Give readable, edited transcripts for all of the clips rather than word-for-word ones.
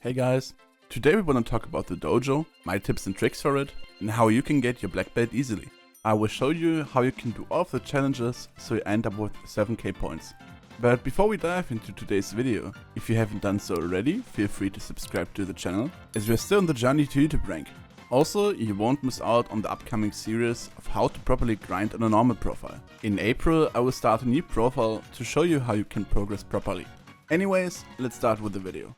Hey guys, today we want to talk about the dojo, my tips and tricks for it, and how you can get your black belt easily. I will show you how you can do all of the challenges so you end up with 7k points. But before we dive into today's video, if you haven't done so already, feel free to subscribe to the channel, as we are still on the journey to YouTube rank. Also, you won't miss out on the upcoming series of how to properly grind on a normal profile. In April I will start a new profile to show you how you can progress properly. Anyways, let's start with the video.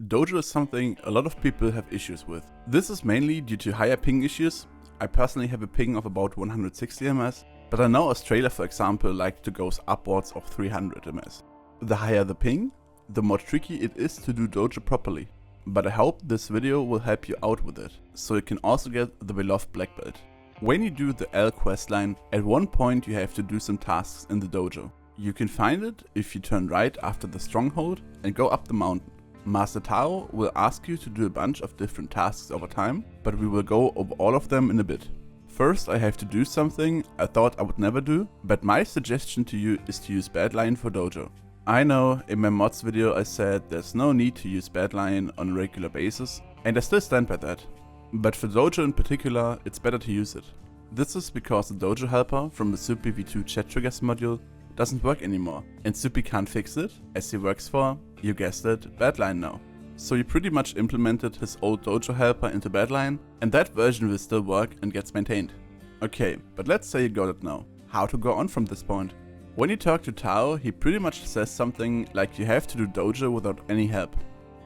Dojo is something a lot of people have issues with. This is mainly due to higher ping issues. I personally have a ping of about 160 ms, but I know Australia for example like to go upwards of 300 ms. The higher the ping, the more tricky it is to do dojo properly. But I hope this video will help you out with it, so you can also get the beloved black belt. When you do the L questline, at one point you have to do some tasks in the dojo. You can find it if you turn right after the stronghold and go up the mountain. Master Taro will ask you to do a bunch of different tasks over time, but we will go over all of them in a bit. First I have to do something I thought I would never do, but my suggestion to you is to use Badlion for dojo. I know in my mods video I said there's no need to use Badlion on a regular basis, and I still stand by that. But for dojo in particular, it's better to use it. This is because the dojo helper from the Supi v2 chat triggers module doesn't work anymore, and Supi can't fix it, as he works for, you guessed it, Badlion now. So he pretty much implemented his old dojo helper into Badlion, and that version will still work and gets maintained. Okay, but let's say you got it now. How to go on from this point? When you talk to Taro, he pretty much says something like you have to do dojo without any help.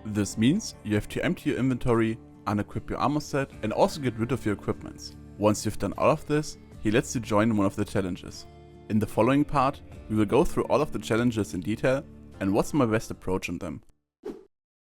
This means you have to empty your inventory, unequip your armor set, and also get rid of your equipments. Once you've done all of this, he lets you join one of the challenges. In the following part, we will go through all of the challenges in detail and what's my best approach on them.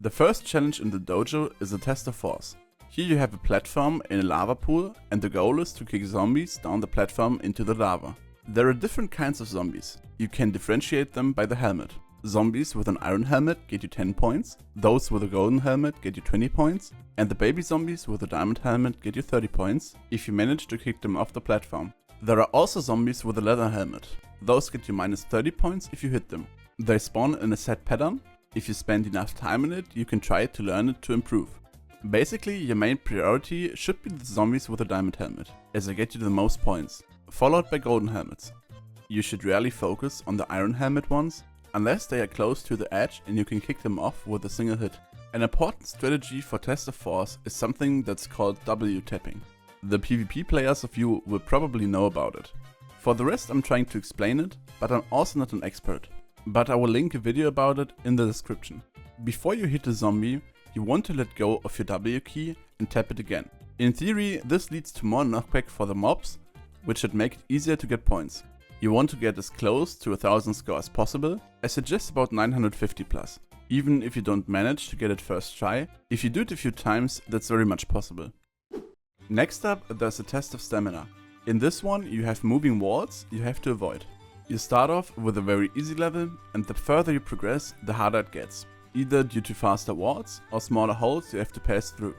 The first challenge in the dojo is a test of force. Here you have a platform in a lava pool and the goal is to kick zombies down the platform into the lava. There are different kinds of zombies. You can differentiate them by the helmet. Zombies with an iron helmet get you 10 points, those with a golden helmet get you 20 points, and the baby zombies with a diamond helmet get you 30 points if you manage to kick them off the platform. There are also zombies with a leather helmet. Those get you minus 30 points if you hit them. They spawn in a set pattern. If you spend enough time in it, you can try to learn it to improve. Basically, your main priority should be the zombies with a diamond helmet, as they get you the most points, followed by golden helmets. You should rarely focus on the iron helmet ones, unless they are close to the edge and you can kick them off with a single hit. An important strategy for test of force is something that's called W tapping. The PvP players of you will probably know about it. For the rest I'm trying to explain it, but I'm also not an expert. But I will link a video about it in the description. Before you hit a zombie, you want to let go of your W key and tap it again. In theory, this leads to more knockback for the mobs, which should make it easier to get points. You want to get as close to 1000 score as possible. I suggest about 950 plus. Even if you don't manage to get it first try, if you do it a few times, that's very much possible. Next up, there's a test of stamina. In this one, you have moving walls you have to avoid. You start off with a very easy level, and the further you progress, the harder it gets, either due to faster walls or smaller holes you have to pass through.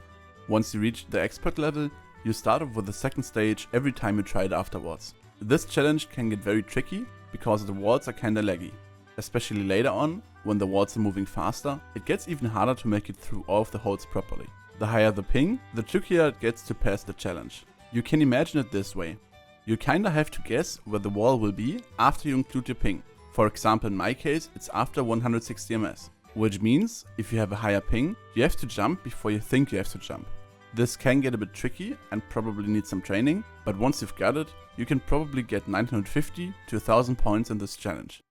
Once you reach the expert level, you start off with the second stage every time you try it afterwards. This challenge can get very tricky because the walls are kinda laggy. Especially later on, when the walls are moving faster, it gets even harder to make it through all of the holes properly. The higher the ping, the trickier it gets to pass the challenge. You can imagine it this way. You kinda have to guess where the wall will be after you include your ping. For example, in my case, it's after 160 ms. Which means, if you have a higher ping, you have to jump before you think you have to jump. This can get a bit tricky and probably need some training, but once you've got it, you can probably get 950 to 1000 points in this challenge.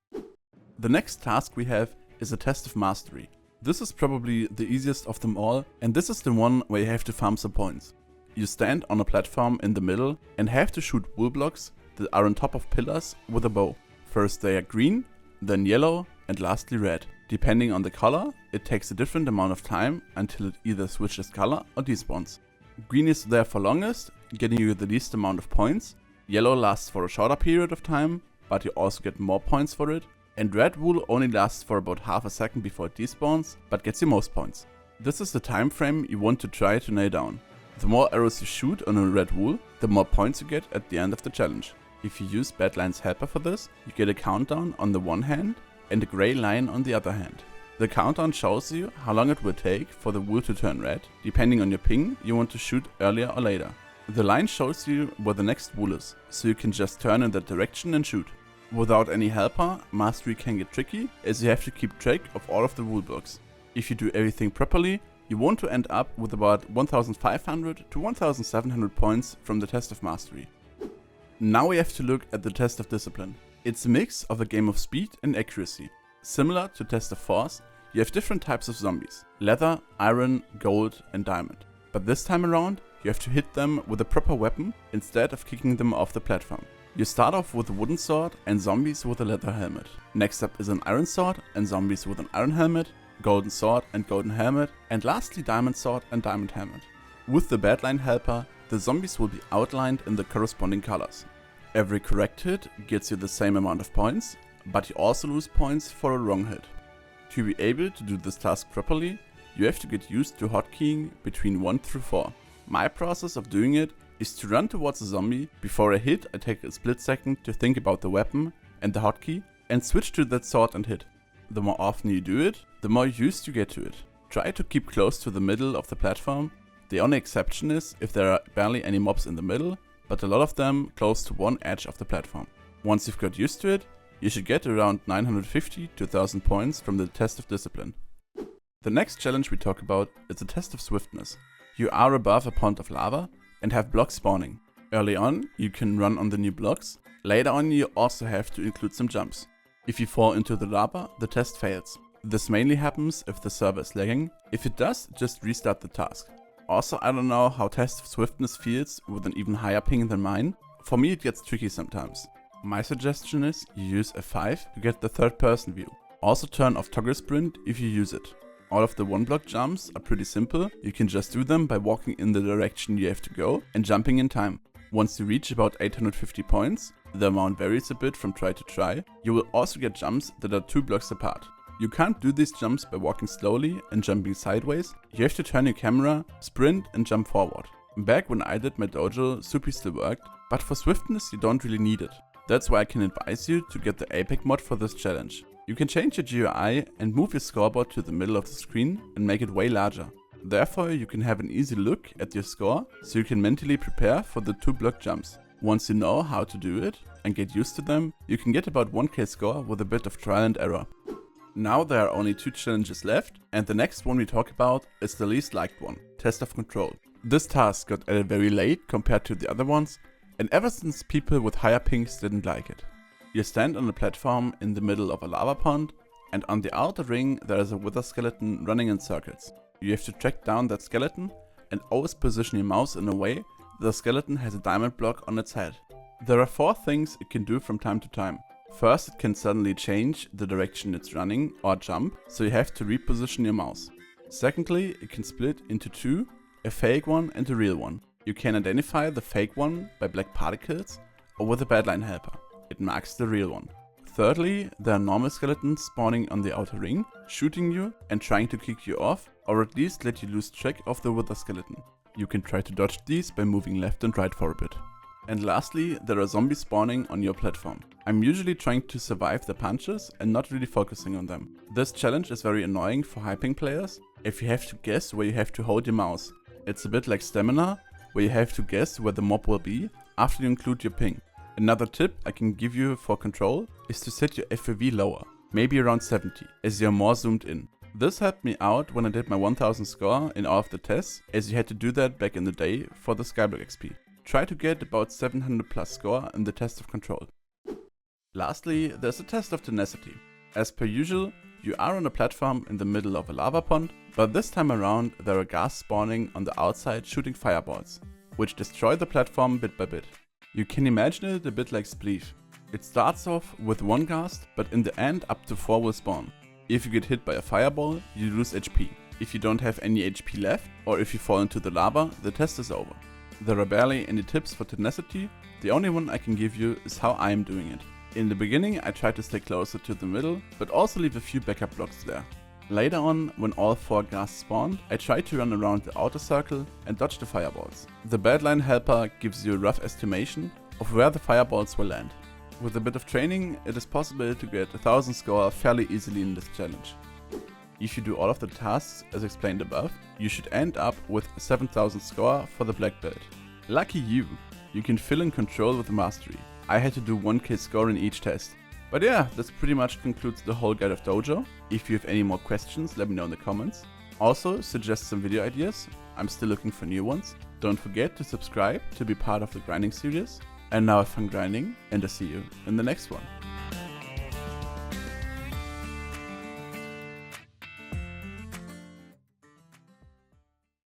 The next task we have is a test of mastery. This is probably the easiest of them all, and this is the one where you have to farm some points. You stand on a platform in the middle and have to shoot wool blocks that are on top of pillars with a bow. First they are green, then yellow, and lastly red. Depending on the color, it takes a different amount of time until it either switches color or despawns. Green is there for longest, getting you the least amount of points. Yellow lasts for a shorter period of time, but you also get more points for it. And red wool only lasts for about half a second before it despawns, but gets you most points. This is the time frame you want to try to nail down. The more arrows you shoot on a red wool, the more points you get at the end of the challenge. If you use Badlion's helper for this, you get a countdown on the one hand and a grey line on the other hand. The countdown shows you how long it will take for the wool to turn red, depending on your ping you want to shoot earlier or later. The line shows you where the next wool is, so you can just turn in that direction and shoot. Without any helper, mastery can get tricky, as you have to keep track of all of the wool blocks. If you do everything properly, you want to end up with about 1500 to 1700 points from the test of mastery. Now we have to look at the test of discipline. It's a mix of a game of speed and accuracy. Similar to test of force, you have different types of zombies: leather, iron, gold and diamond. But this time around, you have to hit them with a proper weapon instead of kicking them off the platform. You start off with a wooden sword and zombies with a leather helmet. Next up is an iron sword and zombies with an iron helmet, golden sword and golden helmet, and lastly diamond sword and diamond helmet. With the badline helper, the zombies will be outlined in the corresponding colors. Every correct hit gets you the same amount of points, but you also lose points for a wrong hit. To be able to do this task properly, you have to get used to hotkeying between 1 through 4. My process of doing it is to run towards a zombie. Before I hit, I take a split second to think about the weapon and the hotkey and switch to that sword and hit. The more often you do it, the more used you get to it. Try to keep close to the middle of the platform. The only exception is if there are barely any mobs in the middle, but a lot of them close to one edge of the platform. Once you've got used to it, you should get around 950 to 1000 points from the test of discipline. The next challenge we talk about is the test of swiftness. You are above a pond of lava and have blocks spawning. Early on, you can run on the new blocks. Later on, you also have to include some jumps. If you fall into the lava, the test fails. This mainly happens if the server is lagging. If it does, just restart the task. Also, I don't know how test of swiftness feels with an even higher ping than mine. For me it gets tricky sometimes. My suggestion is you use F5 to get the third person view. Also turn off toggle sprint if you use it. All of the one block jumps are pretty simple. You can just do them by walking in the direction you have to go and jumping in time. Once you reach about 850 points, the amount varies a bit from try to try, you will also get jumps that are 2 blocks apart. You can't do these jumps by walking slowly and jumping sideways. You have to turn your camera, sprint and jump forward. Back when I did my dojo, Supi still worked, but for swiftness you don't really need it. That's why I can advise you to get the APEC mod for this challenge. You can change your GUI and move your scoreboard to the middle of the screen and make it way larger. Therefore you can have an easy look at your score, so you can mentally prepare for the 2 block jumps. Once you know how to do it and get used to them, you can get about 1k score with a bit of trial and error. Now there are only 2 challenges left, and the next one we talk about is the least liked one, Test of Control. This task got added very late compared to the other ones, and ever since people with higher pings didn't like it. You stand on a platform in the middle of a lava pond, and on the outer ring there is a wither skeleton running in circles. You have to track down that skeleton and always position your mouse in a way the skeleton has a diamond block on its head. There are 4 things it can do from time to time. First, it can suddenly change the direction it's running or jump, so you have to reposition your mouse. Secondly, it can split into 2, a fake one and a real one. You can identify the fake one by black particles or with a badline helper. It marks the real one. Thirdly, there are normal skeletons spawning on the outer ring, shooting you and trying to kick you off, or at least let you lose track of the wither skeleton. You can try to dodge these by moving left and right for a bit. And lastly, there are zombies spawning on your platform. I'm usually trying to survive the punches and not really focusing on them. This challenge is very annoying for hyping players if you have to guess where you have to hold your mouse. It's a bit like stamina, where you have to guess where the mob will be after you include your ping. Another tip I can give you for control is to set your FOV lower, maybe around 70, as you're more zoomed in. This helped me out when I did my 1000 score in all of the tests, as you had to do that back in the day for the Skyblock XP. Try to get about 700 plus score in the test of control. Lastly, there's a test of tenacity. As per usual, you are on a platform in the middle of a lava pond, but this time around there are ghasts spawning on the outside shooting fireballs, which destroy the platform bit by bit. You can imagine it a bit like Spleef. It starts off with 1 ghast, but in the end up to 4 will spawn. If you get hit by a fireball, you lose HP. If you don't have any HP left, or if you fall into the lava, the test is over. There are barely any tips for tenacity. The only one I can give you is how I am doing it. In the beginning I try to stay closer to the middle, but also leave a few backup blocks there. Later on, when all 4 ghasts spawned, I try to run around the outer circle and dodge the fireballs. The badline helper gives you a rough estimation of where the fireballs will land. With a bit of training, it is possible to get 1000 score fairly easily in this challenge. If you do all of the tasks as explained above, you should end up with 7000 score for the black belt. Lucky you! You can feel in control with the mastery. I had to do 1k score in each test. But yeah, this pretty much concludes the whole guide of Dojo. If you have any more questions, let me know in the comments. Also, suggest some video ideas. I'm still looking for new ones. Don't forget to subscribe to be part of the grinding series. And now have fun grinding, and I'll see you in the next one.